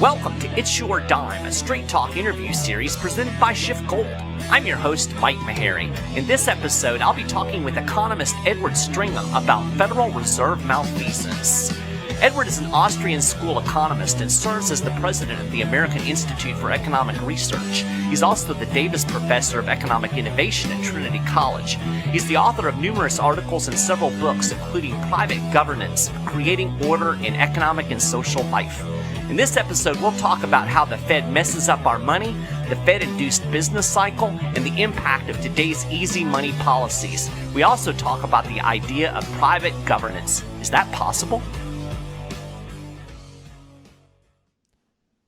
Welcome to It's Your Dime, a straight talk interview series presented by SchiffGold. I'm your host, Mike Maharrey. In this episode, I'll be talking with economist Edward Stringham about Federal Reserve malfeasance. Edward is an Austrian school economist and serves as the president of the American Institute for Economic Research. He's also the Davis Professor of Economic Innovation at Trinity College. He's the author of numerous articles and several books, including Private Governance, Creating Order in Economic and Social Life. In this episode, we'll talk about how the Fed messes up our money, the Fed-induced business cycle, and the impact of today's easy money policies. We also talk about the idea of private governance. Is that possible?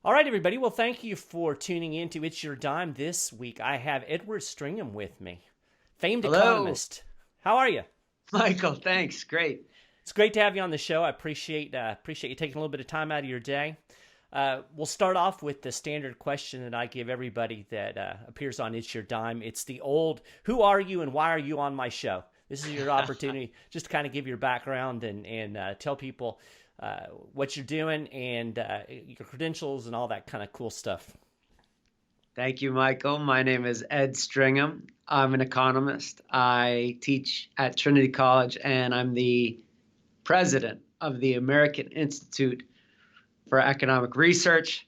All right, everybody. Well, thank you for tuning in to It's Your Dime this week. I have Edward Stringham with me, famed economist. How are you? Michael, thanks. Great. It's great to have you on the show. I appreciate you taking a little bit of time out of your day. We'll start off with the standard question that I give everybody that appears on It's Your Dime. It's the old, who are you and why are you on my show? This is your opportunity just to kind of give your background and tell people what you're doing and your credentials and all that kind of cool stuff. Thank you, Michael. My name is Ed Stringham. I'm an economist. I teach at Trinity College, and I'm the president of the American Institute for Economic Research.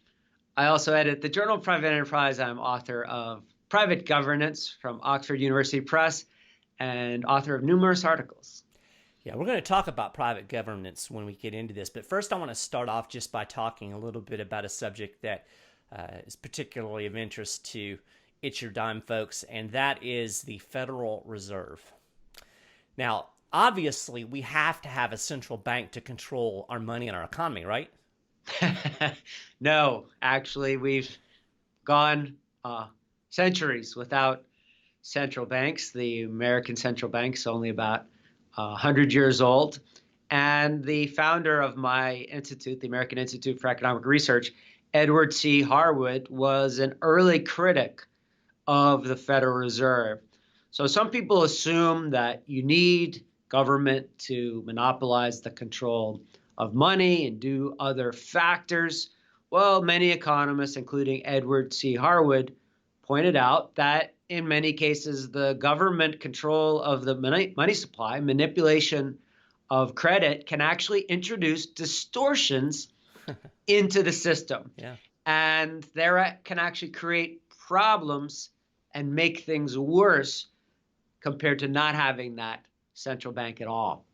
I also edit the Journal of Private Enterprise. I'm author of Private Governance from Oxford University Press and author of numerous articles. Yeah, we're going to talk about private governance when we get into this. But first, I want to start off just by talking a little bit about a subject that is particularly of interest to It's Your Dime folks, and that is the Federal Reserve. Now, obviously, we have to have a central bank to control our money and our economy, right? No, actually, we've gone centuries without central banks. The American central bank's only about 100 years old. And the founder of my institute, the American Institute for Economic Research, Edward C. Harwood, was an early critic of the Federal Reserve. So some people assume that you need government to monopolize the control of money and do other factors. Well, many economists, including Edward C. Harwood, pointed out that in many cases, the government control of the money supply, manipulation of credit, can actually introduce distortions into the system. Yeah. And there can actually create problems and make things worse compared to not having that central bank at all.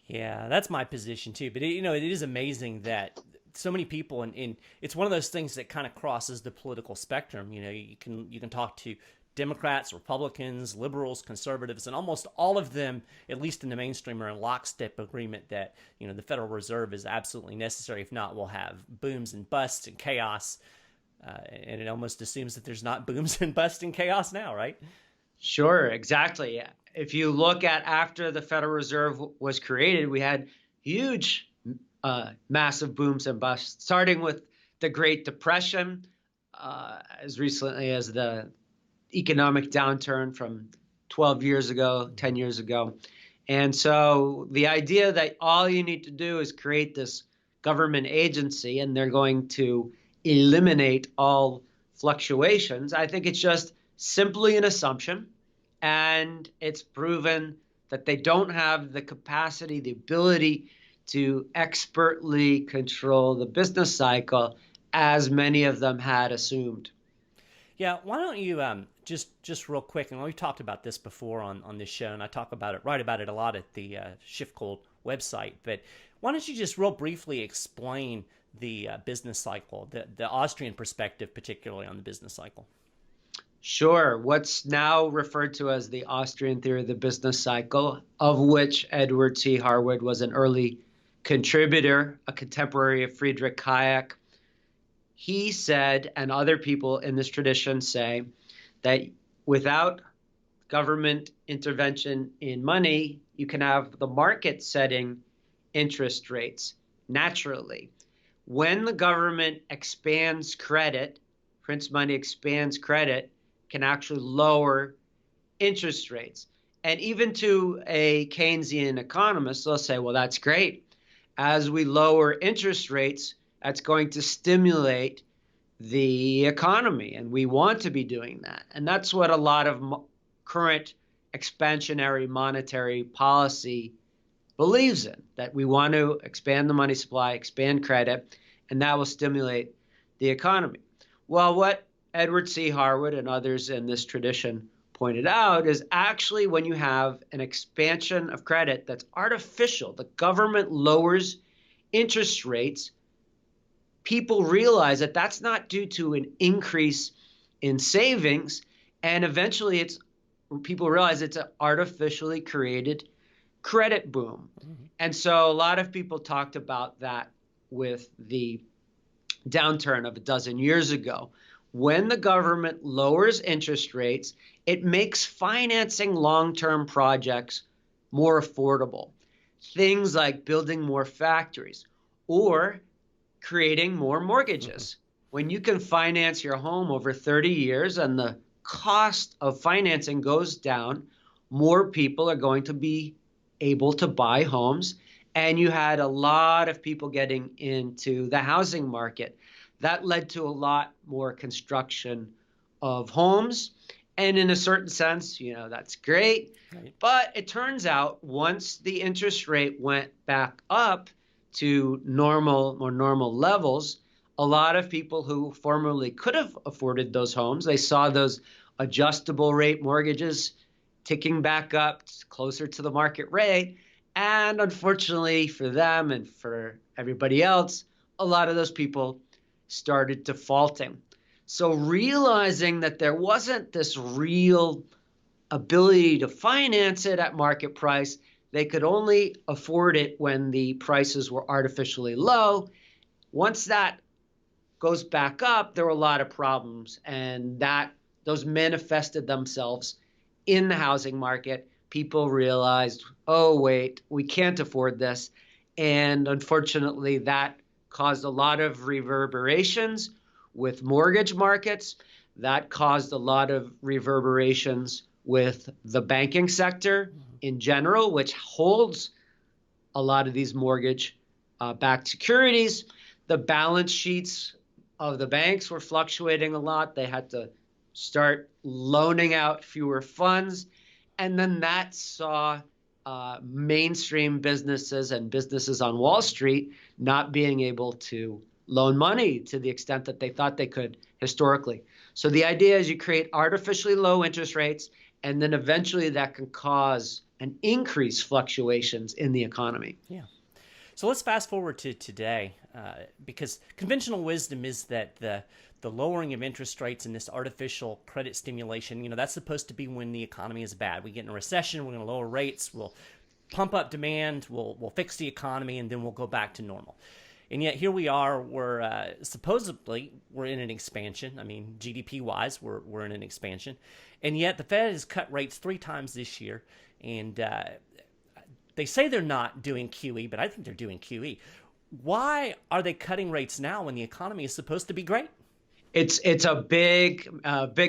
Yeah, that's my position too. But it is amazing that so many people, and it's one of those things that kind of crosses the political spectrum. You can talk to Democrats, Republicans, liberals, conservatives, and almost all of them, at least in the mainstream, are in lockstep agreement that the Federal Reserve is absolutely necessary. If not, we'll have booms and busts and chaos. And it almost assumes that there's not booms and busts and chaos now, right? Sure, exactly. If you look at after the Federal Reserve was created, we had huge massive booms and busts, starting with the Great Depression, as recently as the economic downturn from 12 years ago, 10 years ago. And so the idea that all you need to do is create this government agency and they're going to eliminate all fluctuations, I think it's just simply an assumption. And it's proven that they don't have the capacity, the ability to expertly control the business cycle as many of them had assumed. Yeah, why don't you just real quick, and we've talked about this before on this show, and I write about it a lot at the SchiffGold website, but why don't you just real briefly explain the business cycle, the Austrian perspective, particularly on the business cycle? Sure. What's now referred to as the Austrian theory of the business cycle, of which Edward C. Harwood was an early contributor, a contemporary of Friedrich Hayek. He said, and other people in this tradition say, that without government intervention in money, you can have the market setting interest rates naturally. When the government expands credit, prints money, expands credit, can actually lower interest rates. And even to a Keynesian economist, they'll say, well, that's great. As we lower interest rates, that's going to stimulate the economy. And we want to be doing that. And that's what a lot of current expansionary monetary policy believes in, that we want to expand the money supply, expand credit, and that will stimulate the economy. Well, what Edward C. Harwood and others in this tradition pointed out is actually when you have an expansion of credit that's artificial, the government lowers interest rates, people realize that that's not due to an increase in savings, and eventually people realize it's an artificially created credit boom. Mm-hmm. And so a lot of people talked about that with the downturn of a dozen years ago. When the government lowers interest rates, it makes financing long-term projects more affordable. Things like building more factories or creating more mortgages. When you can finance your home over 30 years and the cost of financing goes down, more people are going to be able to buy homes. And you had a lot of people getting into the housing market. That led to a lot more construction of homes. And in a certain sense, that's great. Right. But it turns out once the interest rate went back up to more normal levels, a lot of people who formerly could have afforded those homes, they saw those adjustable rate mortgages ticking back up closer to the market rate. And unfortunately for them and for everybody else, a lot of those people started defaulting. So realizing that there wasn't this real ability to finance it at market price, they could only afford it when the prices were artificially low. Once that goes back up, there were a lot of problems, and those manifested themselves in the housing market. People realized, oh, wait, we can't afford this. And unfortunately, that caused a lot of reverberations with mortgage markets. That caused a lot of reverberations with the banking sector in general, which holds a lot of these mortgage-backed securities. The balance sheets of the banks were fluctuating a lot. They had to start loaning out fewer funds. And then that saw mainstream businesses and businesses on Wall Street not being able to loan money to the extent that they thought they could historically. So the idea is you create artificially low interest rates, and then eventually that can cause an increased fluctuations in the economy. Yeah. So let's fast forward to today, because conventional wisdom is that the lowering of interest rates and this artificial credit stimulation, that's supposed to be when the economy is bad. We get in a recession, we're going to lower rates, we'll pump up demand, we'll fix the economy, and then we'll go back to normal. And yet here we are, we're supposedly we're in an expansion. I mean, GDP-wise, we're in an expansion. And yet the Fed has cut rates 3 times this year, and they say they're not doing QE, but I think they're doing QE. Why are they cutting rates now when the economy is supposed to be great? It's a big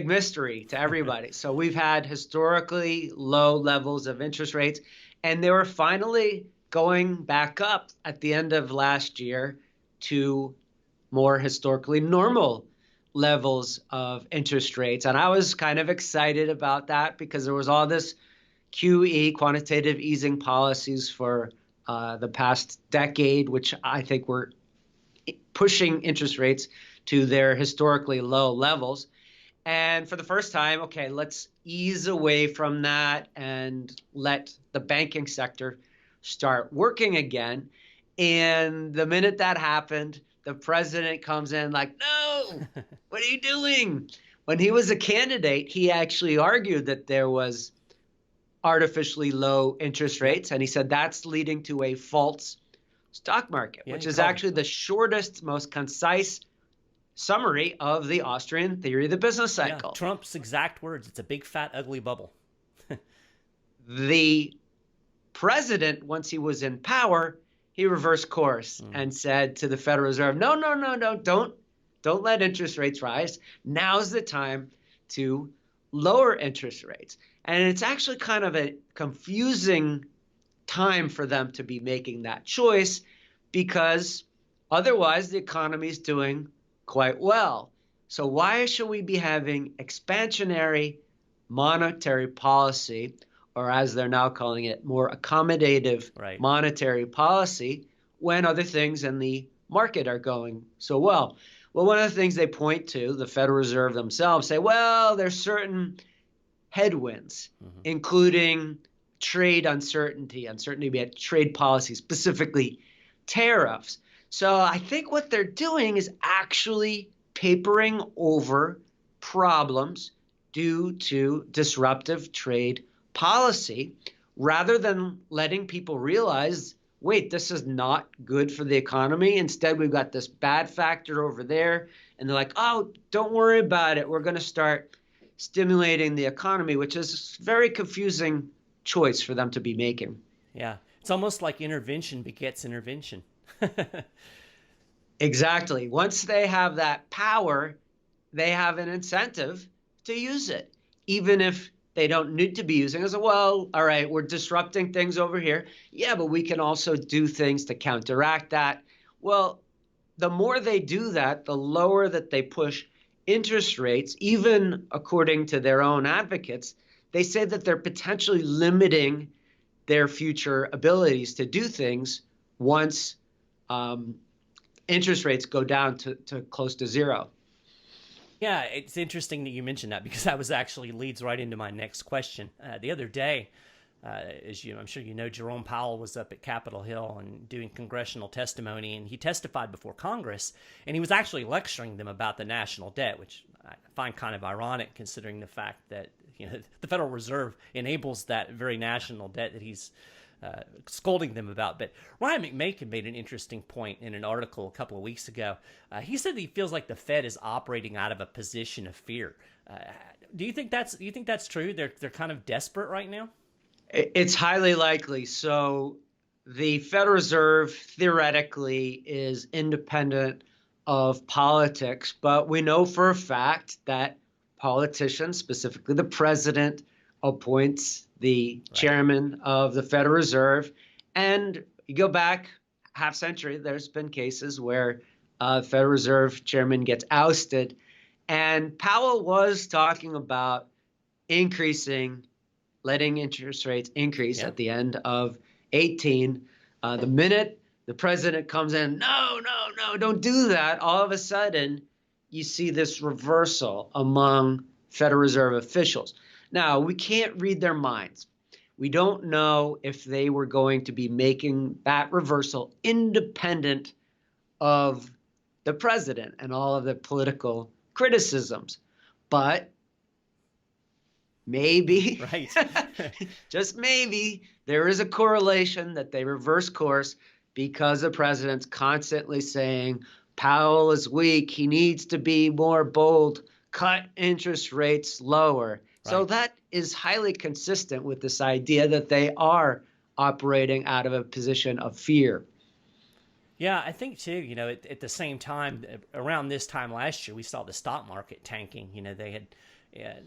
mystery to everybody. So we've had historically low levels of interest rates, and they were finally going back up at the end of last year to more historically normal levels of interest rates. And I was kind of excited about that because there was all this QE, quantitative easing policies for the past decade, which I think were pushing interest rates to their historically low levels. And for the first time, okay, let's ease away from that and let the banking sector start working again. And the minute that happened, the president comes in like, no, what are you doing? When he was a candidate, he actually argued that there was artificially low interest rates. And he said that's leading to a false stock market, which is actually the shortest, most concise summary of the Austrian theory of the business cycle. Yeah, Trump's exact words, it's a big, fat, ugly bubble. The president, once he was in power, he reversed course and said to the Federal Reserve, no, don't let interest rates rise. Now's the time to lower interest rates. And it's actually kind of a confusing time for them to be making that choice because Otherwise, the economy is doing quite well. So why should we be having expansionary monetary policy, or as they're now calling it, more accommodative monetary policy, when other things in the market are going so well? Well, one of the things they point to, the Federal Reserve themselves say, well, there's certain headwinds, including trade uncertainty about trade policy, specifically tariffs. So I think what they're doing is actually papering over problems due to disruptive trade policy, rather than letting people realize, wait, this is not good for the economy. Instead, we've got this bad factor over there. And they're like, oh, don't worry about it. We're going to start stimulating the economy, which is a very confusing choice for them to be making. Yeah. It's almost like intervention begets intervention. Exactly. Once they have that power, they have an incentive to use it, even if they don't need to be using it. As well, all right, we're disrupting things over here. Yeah, but we can also do things to counteract that. Well, the more they do that, the lower that they push interest rates, even according to their own advocates. They say that they're potentially limiting their future abilities to do things once interest rates go down to close to zero. Yeah, it's interesting that you mentioned that, because that was actually leads right into my next question. The other day, as I'm sure you know, Jerome Powell was up at Capitol Hill and doing congressional testimony, and he testified before Congress, and he was actually lecturing them about the national debt, which I find kind of ironic considering the fact that the Federal Reserve enables that very national debt that he's scolding them about. But Ryan McMakin made an interesting point in an article a couple of weeks ago. He said that he feels like the Fed is operating out of a position of fear. Do you think that's true? They're kind of desperate right now? It's highly likely. So the Federal Reserve theoretically is independent of politics, but we know for a fact that politicians, specifically the president, appoints the chairman of the Federal Reserve. And you go back half century, there's been cases where the Federal Reserve chairman gets ousted. And Powell was talking about letting interest rates increase at the end of 18. The minute the president comes in, no, don't do that. All of a sudden, you see this reversal among Federal Reserve officials. Now, we can't read their minds. We don't know if they were going to be making that reversal independent of the president and all of the political criticisms. But maybe, just maybe, there is a correlation that they reverse course because the president's constantly saying, Powell is weak, he needs to be more bold, cut interest rates lower. So that is highly consistent with this idea that they are operating out of a position of fear. Yeah, I think too, at the same time, around this time last year, we saw the stock market tanking. They had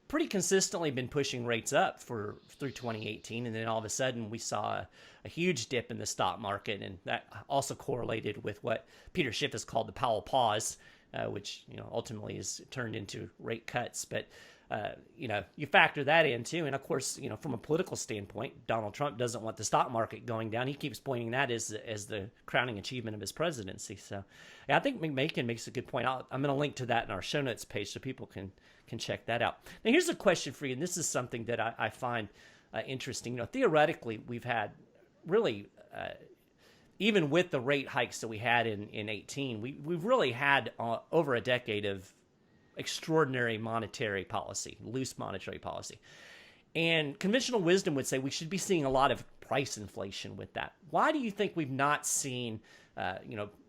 pretty consistently been pushing rates up through 2018. And then all of a sudden we saw a huge dip in the stock market. And that also correlated with what Peter Schiff has called the Powell pause, which, ultimately is turned into rate cuts. But you factor that in too. And of course, from a political standpoint, Donald Trump doesn't want the stock market going down. He keeps pointing that as the crowning achievement of his presidency. So yeah, I think McMakin makes a good point. I'm going to link to that in our show notes page so people can check that out. Now, here's a question for you. And this is something that I find interesting. Theoretically, we've had really, even with the rate hikes that we had in 18, we've really had over a decade of extraordinary monetary policy, loose monetary policy. And conventional wisdom would say we should be seeing a lot of price inflation with that. Why do you think we've not seen,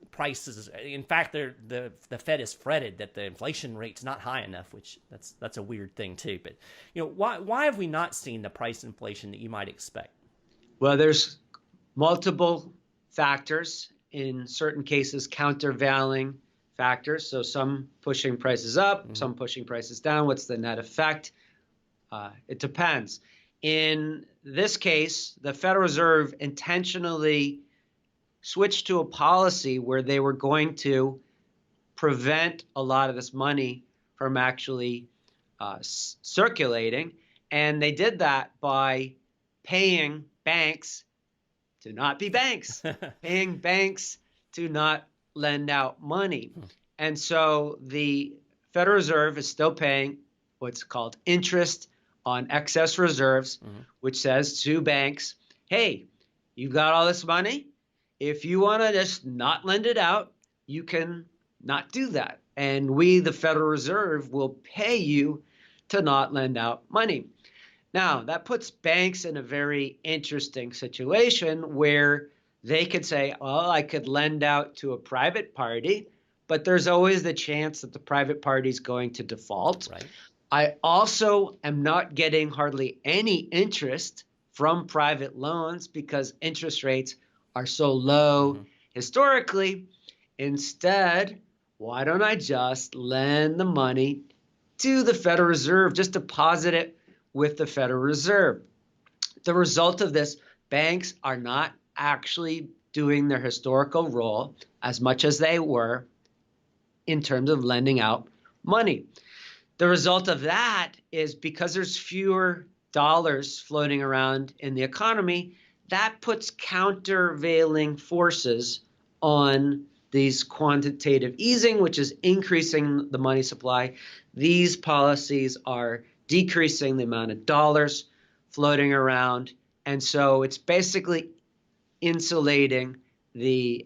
prices? In fact, the Fed has fretted that the inflation rate's not high enough, which that's a weird thing too. But why have we not seen the price inflation that you might expect? Well, there's multiple factors, in certain cases countervailing factors. So some pushing prices up, some pushing prices down. What's the net effect? It depends. In this case, the Federal Reserve intentionally switched to a policy where they were going to prevent a lot of this money from actually circulating. And they did that by paying banks to not be banks, paying banks to not lend out money. And so the Federal Reserve is still paying what's called interest on excess reserves, which says to banks, hey, you've got all this money. If you want to just not lend it out, you can not do that. And we, the Federal Reserve, will pay you to not lend out money. Now, that puts banks in a very interesting situation where they could say, well, I could lend out to a private party, but there's always the chance that the private party is going to default. Right. I also am not getting hardly any interest from private loans because interest rates are so low historically. Instead, why don't I just lend the money to the Federal Reserve, just deposit it with the Federal Reserve? The result of this, banks are not actually doing their historical role as much as they were in terms of lending out money. The result of that is because there's fewer dollars floating around in the economy, that puts countervailing forces on these quantitative easing, which is increasing the money supply. These policies are decreasing the amount of dollars floating around. And so it's basically insulating the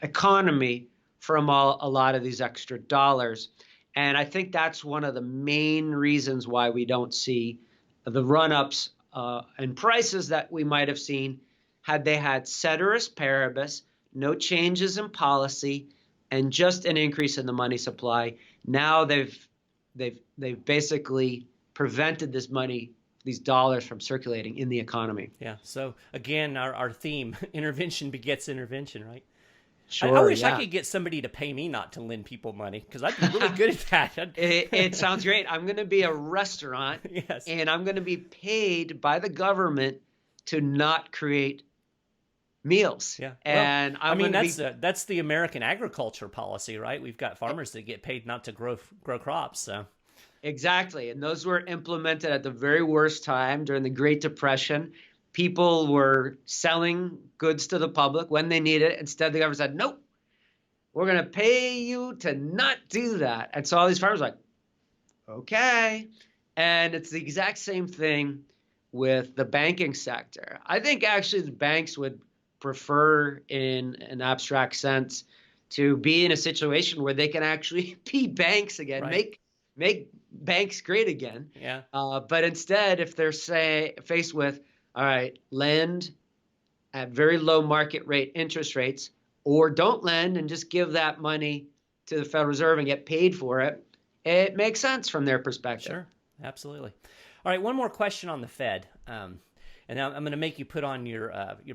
economy from a lot of these extra dollars. And I think that's one of the main reasons why we don't see the run-ups and prices that we might have seen had they had ceteris paribus, no changes in policy, and just an increase in the money supply. Now they've basically prevented this money, these dollars, from circulating in the economy. Yeah. So again, our theme, intervention begets intervention, right? Sure, I wish I could get somebody to pay me not to lend people money, because I'd be really good at that. It sounds great. I'm going to be a restaurant, yes, and I'm going to be paid by the government to not create meals. Yeah. And well, that's the American agriculture policy, right? We've got farmers that get paid not to grow crops. So exactly. And those were implemented at the very worst time during the Great Depression. People were selling goods to the public when they needed it. Instead, the government said, nope, we're going to pay you to not do that. And so all these farmers were like, okay. And it's the exact same thing with the banking sector. I think actually the banks would prefer, in an abstract sense, to be in a situation where they can actually be banks again, right. make banks great again. Yeah. But instead, if they're faced with, all right, lend at very low market rate interest rates, or don't lend and just give that money to the Federal Reserve and get paid for it, it makes sense from their perspective. Sure, absolutely. All right, one more question on the Fed. And now I'm going to make you put on your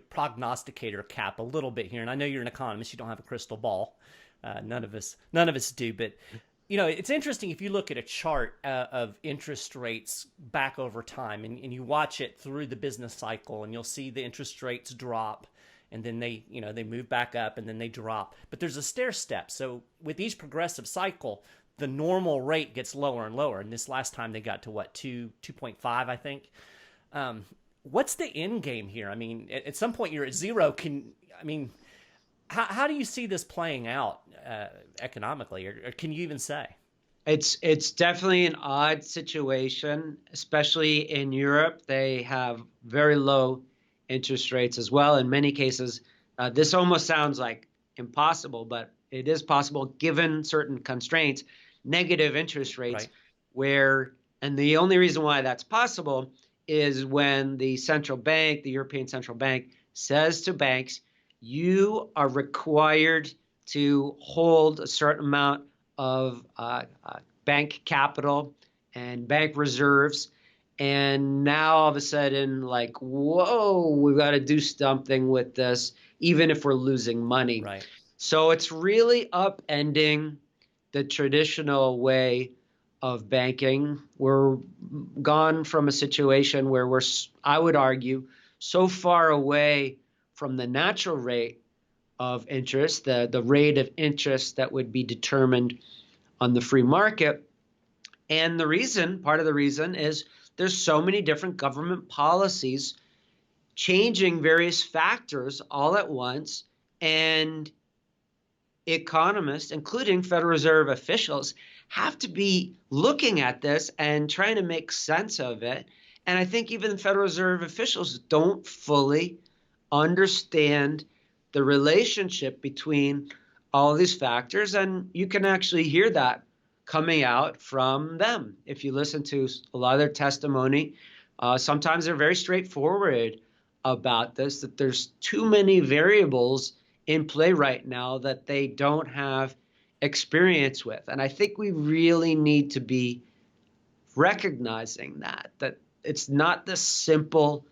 prognosticator cap a little bit here. And I know you're an economist; you don't have a crystal ball. None of us do. But you know, it's interesting if you look at a chart of interest rates back over time, and you watch it through the business cycle, and you'll see the interest rates drop, and then they move back up, and then they drop. But there's a stair step. So with each progressive cycle, the normal rate gets lower and lower. And this last time they got to what, 2.5, I think. What's the end game here? I mean, at some point you're at zero. How do you see this playing out economically, or can you even say? It's definitely an odd situation, especially in Europe. They have very low interest rates as well. In many cases, this almost sounds like impossible, but it is possible given certain constraints, negative interest rates, right. And the only reason why that's possible is when the central bank, the European Central Bank, says to banks, you are required to hold a certain amount of bank capital and bank reserves. And now all of a sudden, like, whoa, we've got to do something with this, even if we're losing money. Right. So it's really upending the traditional way of banking. We're gone from a situation where I would argue, so far away from the natural rate of interest, the rate of interest that would be determined on the free market. And part of the reason is there's so many different government policies changing various factors all at once. And economists, including Federal Reserve officials, have to be looking at this and trying to make sense of it. And I think even Federal Reserve officials don't fully understand the relationship between all of these factors. And you can actually hear that coming out from them. If you listen to a lot of their testimony, sometimes they're very straightforward about this, that there's too many variables in play right now that they don't have experience with. And I think we really need to be recognizing that it's not this simple,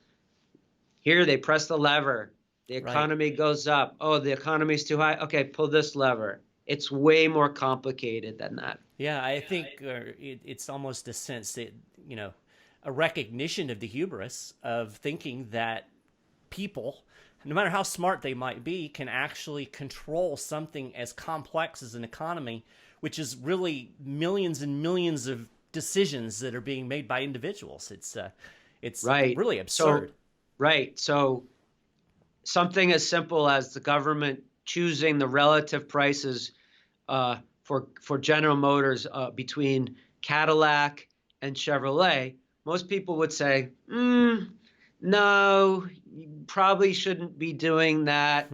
here they press the lever, the economy goes up. Oh, the economy's too high. Okay, pull this lever. It's way more complicated than that. Yeah, I think it's almost a sense that, a recognition of the hubris of thinking that people, no matter how smart they might be, can actually control something as complex as an economy, which is really millions and millions of decisions that are being made by individuals. It's really absurd. So something as simple as the government choosing the relative prices for General Motors between Cadillac and Chevrolet, most people would say, no, you probably shouldn't be doing that.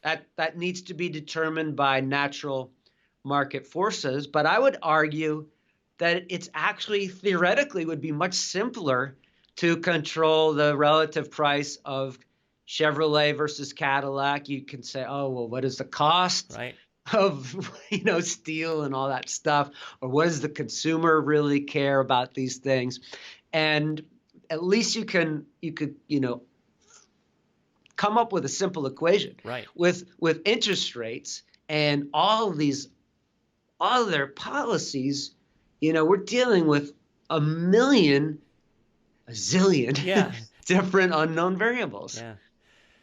That needs to be determined by natural market forces. But I would argue that it's actually theoretically would be much simpler to control the relative price of Chevrolet versus Cadillac. You can say, oh, well, what is the cost of steel and all that stuff? Or what does the consumer really care about these things? And at least you could come up with a simple equation. With interest rates and all their policies, we're dealing with a zillion different unknown variables. Yeah.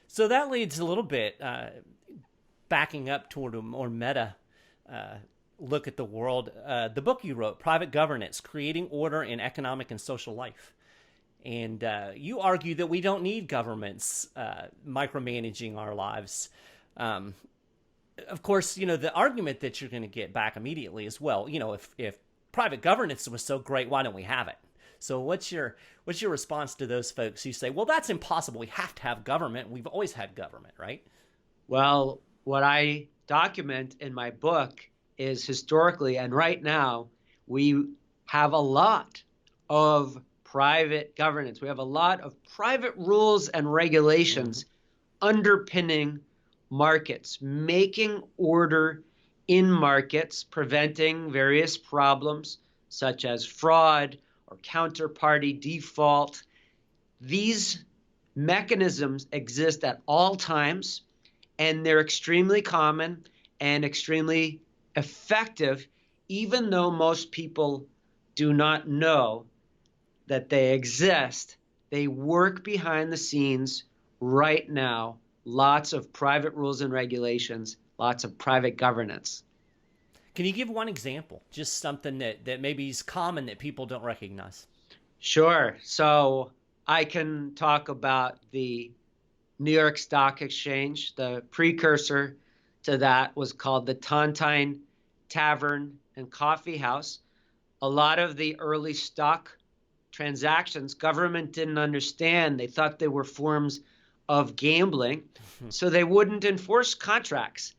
So that leads a little bit backing up toward a more meta look at the world. The book you wrote, Private Governance, Creating Order in Economic and Social Life. And you argue that we don't need governments micromanaging our lives. Of course, the argument that you're going to get back immediately is, well, if private governance was so great, why don't we have it? So what's your response to those folks who say, well, that's impossible. We have to have government. We've always had government, right? Well, what I document in my book is historically, and right now, we have a lot of private governance. We have a lot of private rules and regulations underpinning markets, making order in markets, preventing various problems such as fraud or counterparty default. These mechanisms exist at all times, and they're extremely common and extremely effective, even though most people do not know that they exist. They work behind the scenes right now. Lots of private rules and regulations, lots of private governance. Can you give one example? Just something that maybe is common that people don't recognize. Sure. So I can talk about the New York Stock Exchange. The precursor to that was called the Tontine Tavern and Coffee House. A lot of the early stock transactions, government didn't understand. They thought they were forms of gambling, so they wouldn't enforce contracts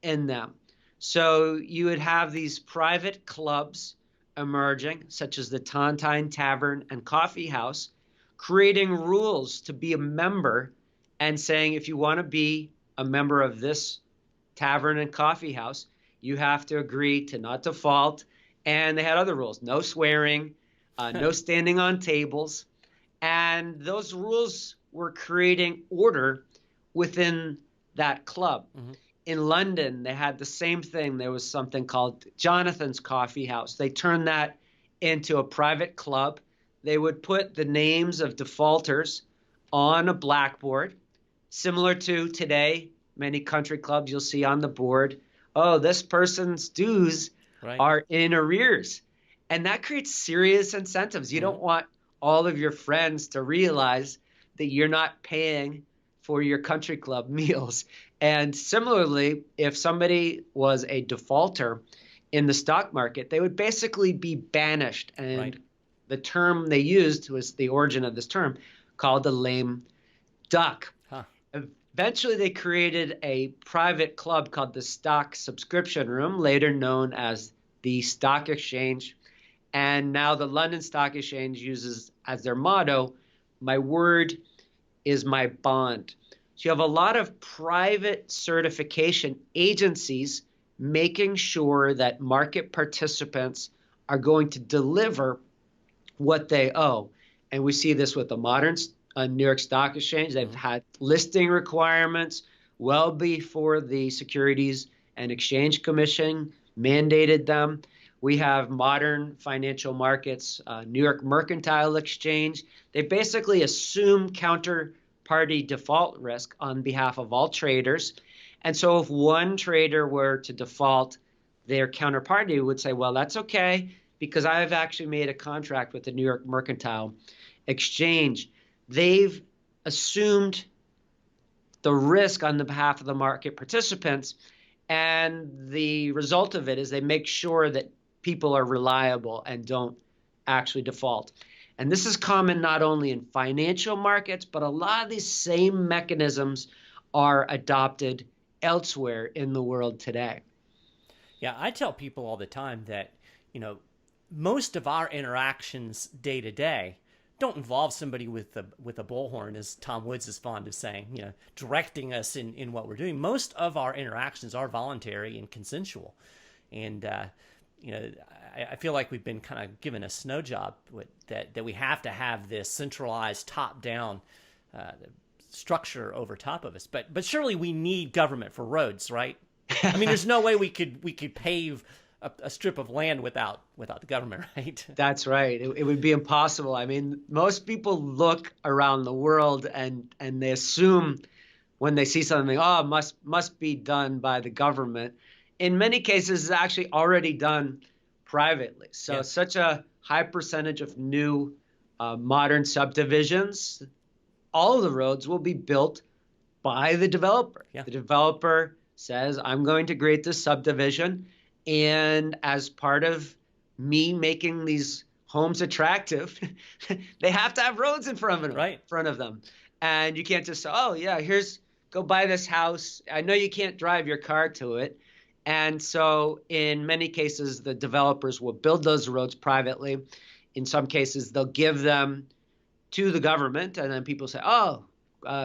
in them. So you would have these private clubs emerging, such as the Tontine Tavern and Coffee House, creating rules to be a member and saying, if you want to be a member of this tavern and coffee house, you have to agree to not default. And they had other rules, no swearing, no standing on tables. And those rules were creating order within that club. In London, they had the same thing. There was something called Jonathan's Coffee House. They turned that into a private club. They would put the names of defaulters on a blackboard, similar to today many country clubs, you'll see on the board, oh, this person's dues are in arrears. And that creates serious incentives. You don't want all of your friends to realize that you're not paying for your country club meals. And similarly, if somebody was a defaulter in the stock market, they would basically be banished. And the term they used was the origin of this term, called the lame duck. Eventually, they created a private club called the Stock Subscription Room, later known as the Stock Exchange. And now the London Stock Exchange uses as their motto, "My word is my bond." So you have a lot of private certification agencies making sure that market participants are going to deliver what they owe. And we see this with the modern New York Stock Exchange. They've had listing requirements well before the Securities and Exchange Commission mandated them. We have modern financial markets, New York Mercantile Exchange. They basically assume counterparty default risk on behalf of all traders. And so if one trader were to default, their counterparty would say, well, that's okay, because I've actually made a contract with the New York Mercantile Exchange. They've assumed the risk on the behalf of the market participants, and the result of it is they make sure that people are reliable and don't actually default. And this is common not only in financial markets, but a lot of these same mechanisms are adopted elsewhere in the world today. Yeah, I tell people all the time that, most of our interactions day to day don't involve somebody with a bullhorn, as Tom Woods is fond of saying, directing us in what we're doing. Most of our interactions are voluntary and consensual. And, I feel like we've been kind of given a snow job that we have to have this centralized top-down structure over top of us. But surely we need government for roads, right? I mean, there's no way we could pave a strip of land without the government, right? That's right. It would be impossible. I mean, most people look around the world and they assume when they see something, oh, must be done by the government. In many cases, it's actually already done privately. So such a high percentage of new modern subdivisions, all of the roads will be built by the developer. The developer says, I'm going to create this subdivision, and as part of me making these homes attractive, they have to have roads in front of them. And you can't just say, oh, yeah, go buy this house. I know you can't drive your car to it. And so in many cases, the developers will build those roads privately. In some cases, they'll give them to the government. And then people say,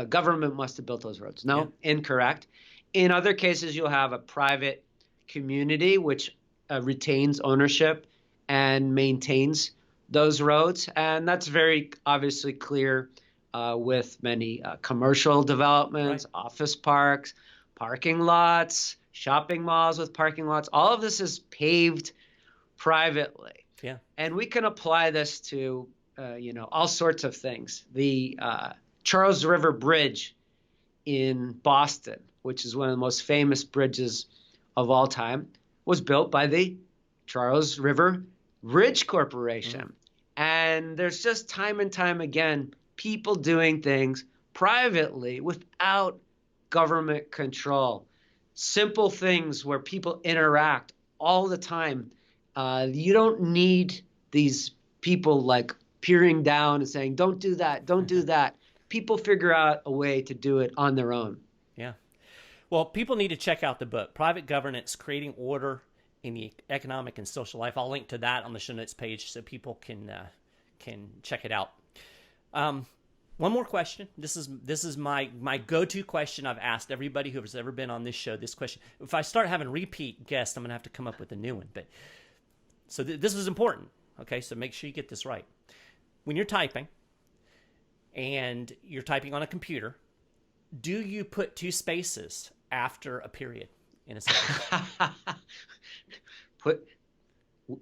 government must have built those roads. No, incorrect. In other cases, you'll have a private community which retains ownership and maintains those roads. And that's very obviously clear with many commercial developments, office parks, parking lots, shopping malls with parking lots. All of this is paved privately. Yeah. And we can apply this to, all sorts of things. The Charles River Bridge in Boston, which is one of the most famous bridges of all time, was built by the Charles River Bridge Corporation. And there's just time and time again, people doing things privately without government control. Simple things where people interact all the time. You don't need these people like peering down and saying, don't do that, don't do that. People figure out a way to do it on their own. Yeah. Well, people need to check out the book, Private Governance, Creating Order in the Economic and Social Life. I'll link to that on the show notes page so people can check it out. One more question. This is my go-to question. I've asked everybody who has ever been on this show this question. If I start having repeat guests, I'm going to have to come up with a new one. But so this is important. Okay, so make sure you get this right. When you're typing and you're typing on a computer, do you put two spaces after a period in a sentence?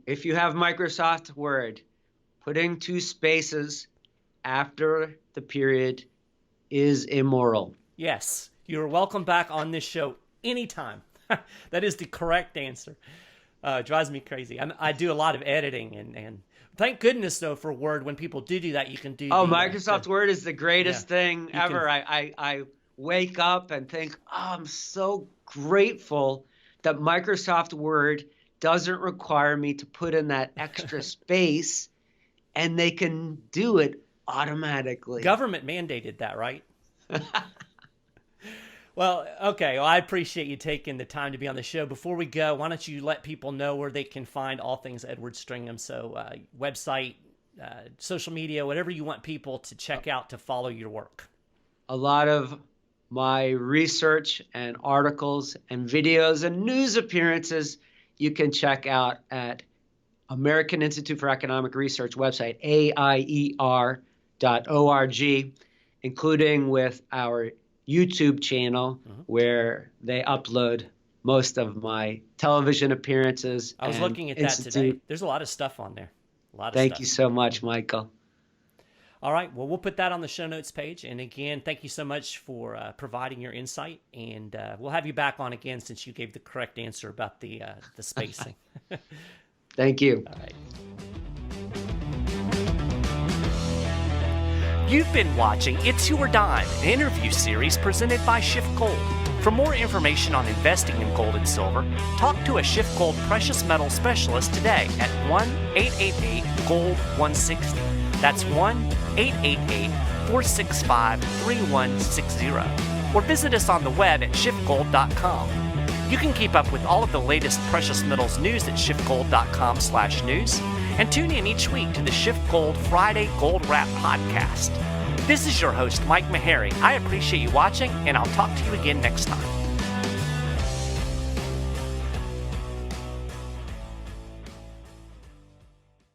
If you have Microsoft Word, putting two spaces after the period is immoral. Yes. You're welcome back on this show anytime. That is the correct answer. It drives me crazy. I do a lot of editing, and thank goodness, though, for Word, when people do that, you can do Microsoft Word is the greatest thing ever. I wake up and think, I'm so grateful that Microsoft Word doesn't require me to put in that extra space, and they can do it automatically. Government mandated that, right? Well, okay. Well, I appreciate you taking the time to be on the show. Before we go, why don't you let people know where they can find all things Edward Stringham? So website, social media, whatever you want people to check out to follow your work. A lot of my research and articles and videos and news appearances you can check out at American Institute for Economic Research website, AIER.org, including with our YouTube channel where they upload most of my television appearances. I was looking at that today. There's a lot of stuff on there. Thank you so much, Michael. All right. Well, we'll put that on the show notes page. And again, thank you so much for providing your insight. And we'll have you back on again since you gave the correct answer about the spacing. Thank you. All right. You've been watching It's Your Dime, an interview series presented by SchiffGold. For more information on investing in gold and silver, talk to a SchiffGold precious metal specialist today at 1-888-GOLD-160. That's 1-888-465-3160. Or visit us on the web at SchiffGold.com. You can keep up with all of the latest precious metals news at SchiffGold.com/news. And tune in each week to the SchiffGold Friday Gold Wrap podcast. This is your host, Mike Maharrey. I appreciate you watching, and I'll talk to you again next time.